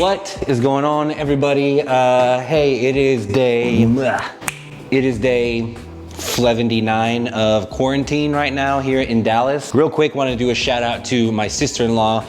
What is going on, everybody? Hey, it is day 79 of quarantine right now here in Dallas. Real quick, want to do a shout out to my sister-in-law,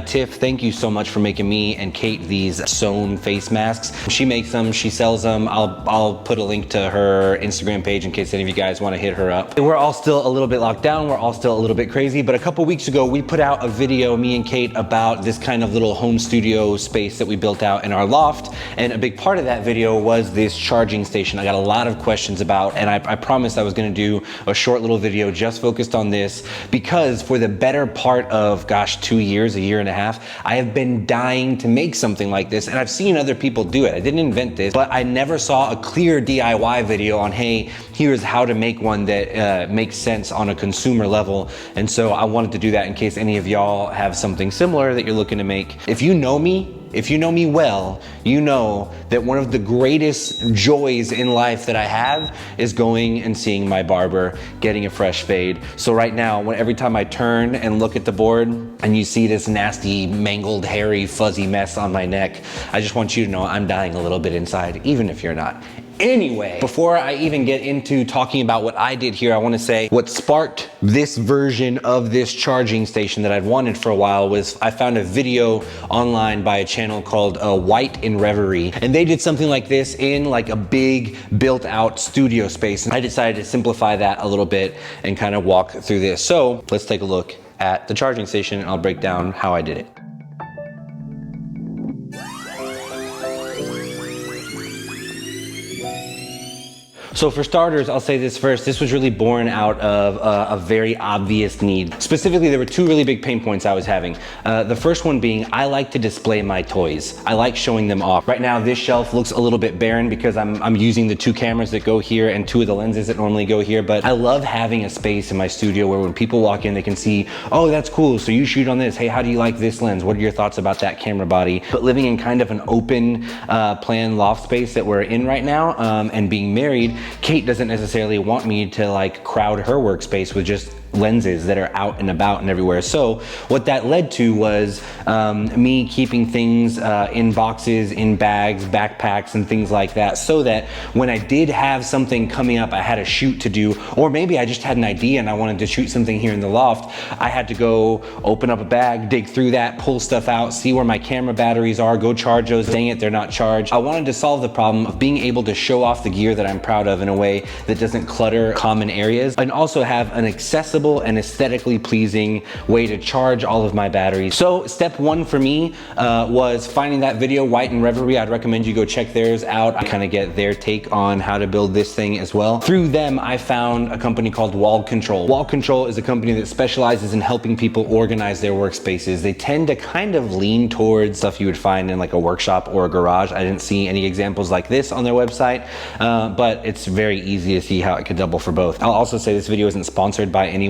Tiff. Thank you so much for making me and Kate these sewn face masks. She makes them, she sells them. I'll put a link to her Instagram page in case any of you guys want to hit her up. We're all still a little bit locked down. We're all still a little bit crazy, but a couple weeks ago, we put out a video, me and Kate, about this kind of little home studio space that we built out in our loft. And a big part of that video was this charging station I got a lot of questions about, and I promised I was gonna do a short little video just focused on this because for the better part of, gosh, 2 years, a year and a half, I have been dying to make something like this, and I've seen other people do it. I didn't invent this, but I never saw a clear DIY video on, hey, here's how to make one that makes sense on a consumer level. And so I wanted to do that in case any of y'all have something similar that you're looking to make. If you know me well, you know that one of the greatest joys in life that I have is going and seeing my barber, getting a fresh fade. So right now, every time I turn and look at the board and you see this nasty, mangled, hairy, fuzzy mess on my neck, I just want you to know I'm dying a little bit inside, even if you're not. Anyway, before I even get into talking about what I did here, I want to say what sparked this version of this charging station that I'd wanted for a while was I found a video online by a channel called White in Reverie, and they did something like this in like a big built out studio space. And I decided to simplify that a little bit and kind of walk through this. So let's take a look at the charging station and I'll break down how I did it. So for starters, I'll say this first, this was really born out of a very obvious need. Specifically, there were two really big pain points I was having. The first one being, I like to display my toys. I like showing them off. Right now, this shelf looks a little bit barren because I'm using the two cameras that go here and two of the lenses that normally go here, but I love having a space in my studio where when people walk in, they can see, oh, that's cool, so you shoot on this. Hey, how do you like this lens? What are your thoughts about that camera body? But living in kind of an open plan loft space that we're in right now, and being married, Kate doesn't necessarily want me to like crowd her workspace with just lenses that are out and about and everywhere. So what that led to was me keeping things in boxes, in bags, backpacks, and things like that, so that when I did have something coming up, I had a shoot to do, or maybe I just had an idea and I wanted to shoot something here in the loft, I had to go open up a bag, dig through that, pull stuff out, see where my camera batteries are, go charge those. Dang it, they're not charged. I wanted to solve the problem of being able to show off the gear that I'm proud of in a way that doesn't clutter common areas, and also have an accessible and aesthetically pleasing way to charge all of my batteries. So step one for me was finding that video, White in Reverie. I'd recommend you go check theirs out. I kind of get their take on how to build this thing as well. Through them, I found a company called Wall Control. Wall Control is a company that specializes in helping people organize their workspaces. They tend to kind of lean towards stuff you would find in like a workshop or a garage. I didn't see any examples like this on their website, but it's very easy to see how it could double for both. I'll also say this video isn't sponsored by anyone.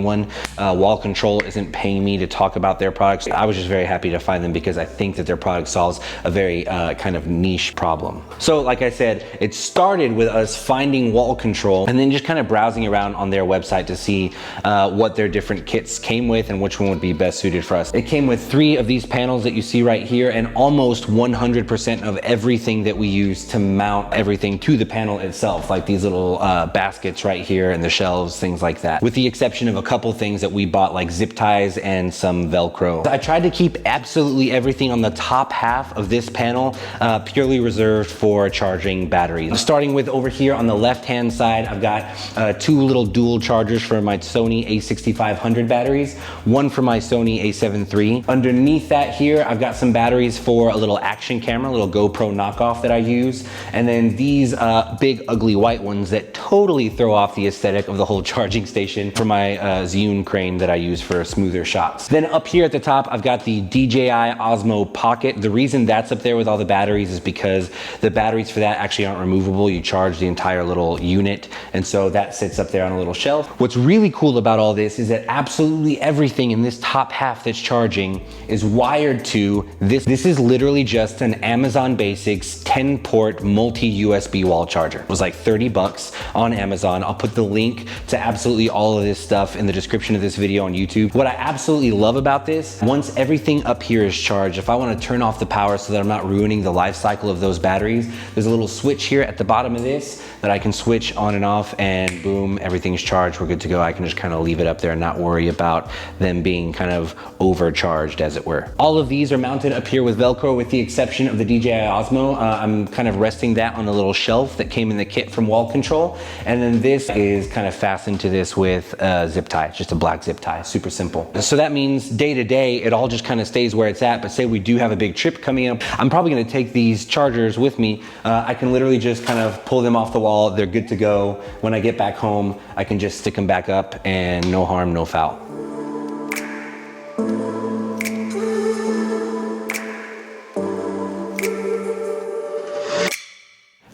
Wall Control isn't paying me to talk about their products. I was just very happy to find them because I think that their product solves a very kind of niche problem. So like I said, it started with us finding Wall Control and then just kind of browsing around on their website to see what their different kits came with and which one would be best suited for us. It came with 3 of these panels that you see right here, and almost 100% of everything that we use to mount everything to the panel itself, like these little baskets right here and the shelves, things like that, with the exception of a couple things that we bought, like zip ties and some Velcro. I tried to keep absolutely everything on the top half of this panel purely reserved for charging batteries. Starting with over here on the left-hand side, I've got 2 little dual chargers for my Sony a6500 batteries, one for my Sony a7 III. Underneath that here, I've got some batteries for a little action camera, a little GoPro knockoff that I use, and then these big ugly white ones that totally throw off the aesthetic of the whole charging station for my Zhiyun crane that I use for smoother shots. Then up here at the top, I've got the DJI Osmo Pocket. The reason that's up there with all the batteries is because the batteries for that actually aren't removable. You charge the entire little unit, and so that sits up there on a little shelf. What's really cool about all this is that absolutely everything in this top half that's charging is wired to this. This is literally just an Amazon Basics 10-port multi-USB wall charger. It was like 30 bucks on Amazon. I'll put the link to absolutely all of this stuff in the description of this video on YouTube. What I absolutely love about this, once everything up here is charged, if I want to turn off the power so that I'm not ruining the life cycle of those batteries, there's a little switch here at the bottom of this that I can switch on and off, and boom, everything's charged. We're good to go. I can just kind of leave it up there and not worry about them being kind of overcharged, as it were. All of these are mounted up here with Velcro, with the exception of the DJI Osmo. I'm kind of resting that on a little shelf that came in the kit from Wall Control. And then this is kind of fastened to this with a zip tie. It's just a black zip tie, super simple. So that means day to day, it all just kind of stays where it's at. But say we do have a big trip coming up, I'm probably gonna take these chargers with me. I can literally just kind of pull them off the wall. They're good to go. When I get back home, I can just stick them back up and no harm, no foul.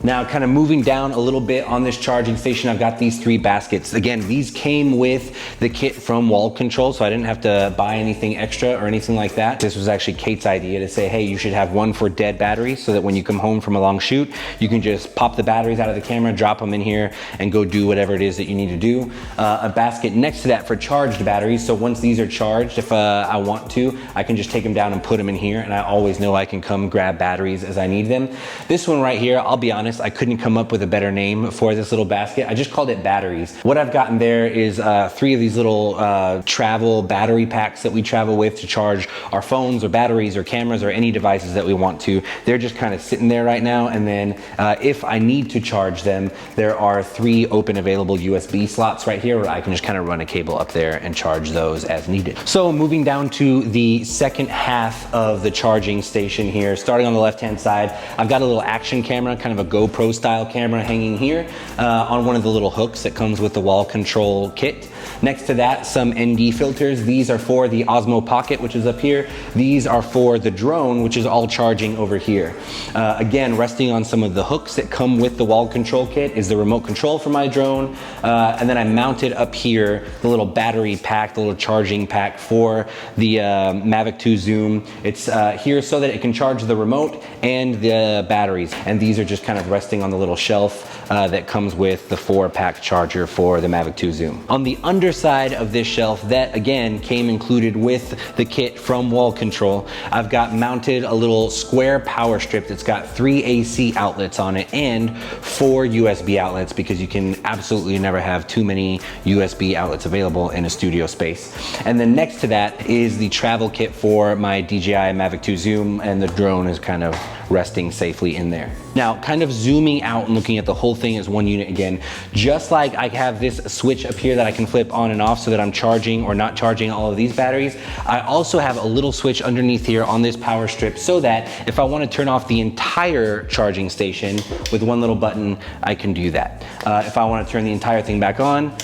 Now, kind of moving down a little bit on this charging station, I've got these 3 baskets. Again, these came with the kit from Wall Control, so I didn't have to buy anything extra or anything like that. This was actually Kate's idea to say, hey, you should have one for dead batteries so that when you come home from a long shoot, you can just pop the batteries out of the camera, drop them in here, and go do whatever it is that you need to do. A basket next to that for charged batteries, so once these are charged, if I want to, I can just take them down and put them in here, and I always know I can come grab batteries as I need them. This one right here, I'll be honest, I couldn't come up with a better name for this little basket. I just called it batteries. What I've gotten there is 3 of these little travel battery packs that we travel with to charge our phones or batteries or cameras or any devices that we want to. They're just kind of sitting there right now. And then if I need to charge them, there are 3 open available USB slots right here where I can just kind of run a cable up there and charge those as needed. So moving down to the second half of the charging station here, starting on the left-hand side, I've got a little action camera, kind of a GoPro style camera hanging here on one of the little hooks that comes with the Wall Control kit. Next to that, some ND filters. These are for the Osmo Pocket, which is up here. These are for the drone, which is all charging over here. Again, resting on some of the hooks that come with the Wall Control kit is the remote control for my drone. And then I mounted up here the little battery pack, the little charging pack for the Mavic 2 Zoom. It's here so that it can charge the remote and the batteries. And these are just kind of resting on the little shelf that comes with the 4-pack charger for the Mavic 2 Zoom. On the underside of this shelf, that again came included with the kit from Wall Control, I've got mounted a little square power strip that's got 3 AC outlets on it and 4 USB outlets, because you can absolutely never have too many USB outlets available in a studio space. And then next to that is the travel kit for my DJI Mavic 2 Zoom, and the drone is kind of resting safely in there. Now, kind of zooming out and looking at the whole thing as one unit again, just like I have this switch up here that I can flip on and off so that I'm charging or not charging all of these batteries, I also have a little switch underneath here on this power strip so that if I want to turn off the entire charging station with one little button, I can do that. If I want to turn the entire thing back on,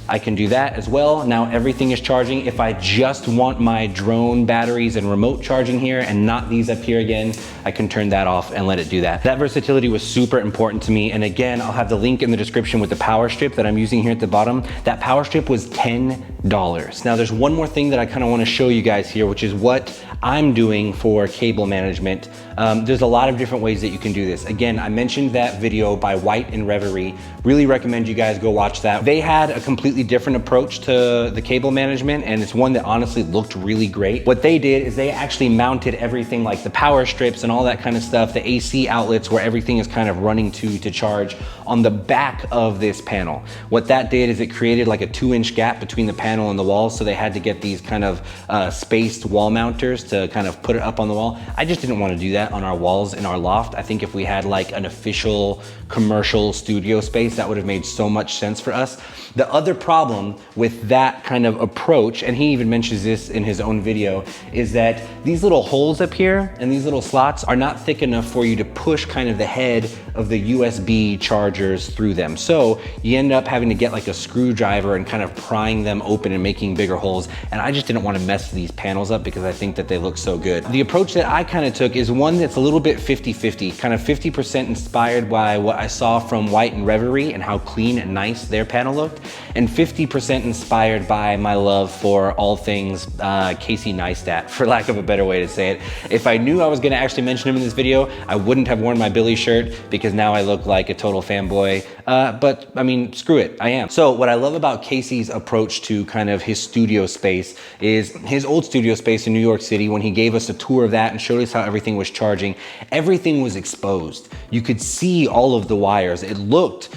I can do that as well. Now everything is charging. If I just want my drone batteries and remote charging here and not these up here again, I can turn that off and let it do that. That versatility was super important to me. And again, I'll have the link in the description with the power strip that I'm using here at the bottom. That power strip was $10. Now there's one more thing that I kind of want to show you guys here, which is what I'm doing for cable management. There's a lot of different ways that you can do this. Again, I mentioned that video by White and Reverie. Really recommend you guys go watch that. They had a completely different approach to the cable management, and it's one that honestly looked really great. What they did is they actually mounted everything like the power strips and all that kind of stuff, the AC outlets where everything is kind of running to charge on the back of this panel. What that did is it created like a 2-inch gap between the panel and the wall, so they had to get these kind of spaced wall mounters to kind of put it up on the wall. I just didn't want to do that on our walls in our loft. I think if we had like an official commercial studio space, that would have made so much sense for us. The other problem with that kind of approach, and he even mentions this in his own video, is that these little holes up here and these little slots are not thick enough for you to push kind of the head of the USB chargers through them. So you end up having to get like a screwdriver and kind of prying them open and making bigger holes. And I just didn't want to mess these panels up because I think that they look so good. The approach that I kind of took is one that's a little bit 50-50, kind of 50% inspired by what I saw from White and Reverie and how clean and nice their panel looked, and 50% inspired by my love for all things Casey Neistat, for lack of a better way to say it. If I knew I was gonna actually mention him in this video, I wouldn't have worn my Billy shirt because now I look like a total fanboy. But I mean, screw it, I am. So what I love about Casey's approach to kind of his studio space is his old studio space in New York City. When he gave us a tour of that and showed us how everything was charging, everything was exposed. You could see all of the wires. It looked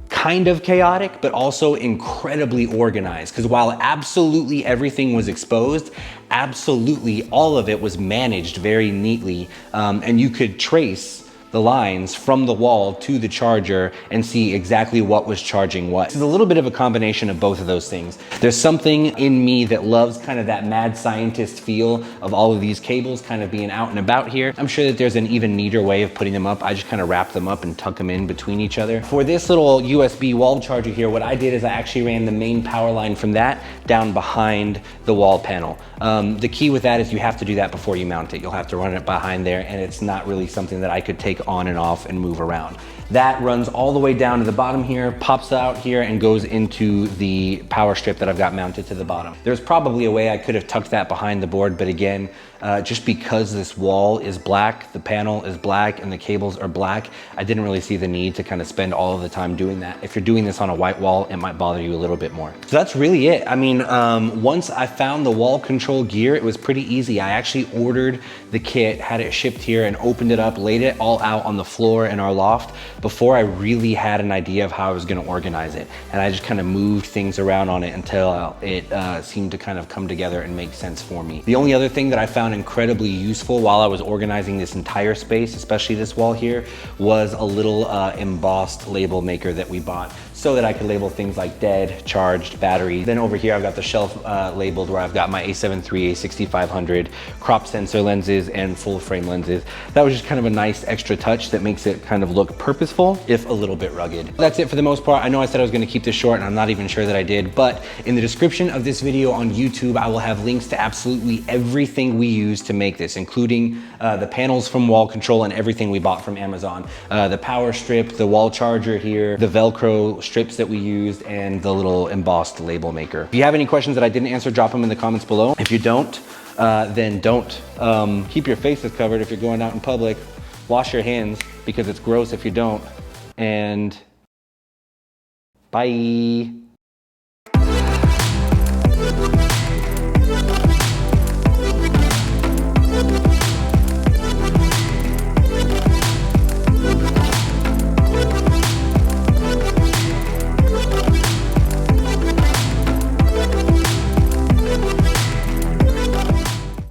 kind of chaotic, but also incredibly organized. Because while absolutely everything was exposed, absolutely all of it was managed very neatly. And you could trace the lines from the wall to the charger and see exactly what was charging what. It's a little bit of a combination of both of those things. There's something in me that loves kind of that mad scientist feel of all of these cables kind of being out and about here. I'm sure that there's an even neater way of putting them up. I just kind of wrap them up and tuck them in between each other. For this little USB wall charger here, what I did is I actually ran the main power line from that down behind the wall panel. The key with that is you have to do that before you mount it. You'll have to run it behind there, and it's not really something that I could take on and off and move around. That runs all the way down to the bottom here, pops out here, and goes into the power strip that I've got mounted to the bottom. There's probably a way I could have tucked that behind the board, but again, just because this wall is black, the panel is black, and the cables are black, I didn't really see the need to kind of spend all of the time doing that. If you're doing this on a white wall, it might bother you a little bit more. So that's really it. I mean, once I found the wall control gear, it was pretty easy. I actually ordered the kit, had it shipped here, and opened it up, laid it all out on the floor in our loft before I really had an idea of how I was gonna organize it. And I just kind of moved things around on it until it seemed to kind of come together and make sense for me. The only other thing that I found incredibly useful while I was organizing this entire space, especially this wall here, was a little embossed label maker that we bought so that I could label things like dead, charged, battery. Then over here I've got the shelf labeled where I've got my A7 III, A6500, crop sensor lenses, and full frame lenses. That was just kind of a nice extra touch that makes it kind of look purposeful, if a little bit rugged. That's it for the most part. I know I said I was gonna keep this short, and I'm not even sure that I did, but in the description of this video on YouTube, I will have links to absolutely everything we use to make this, including the panels from Wall Control and everything we bought from Amazon. The power strip, the wall charger here, the Velcro strips that we used, and the little embossed label maker. If you have any questions that I didn't answer, drop them in the comments below. If you don't, then don't. Keep your faces covered if you're going out in public. Wash your hands because it's gross if you don't. And bye.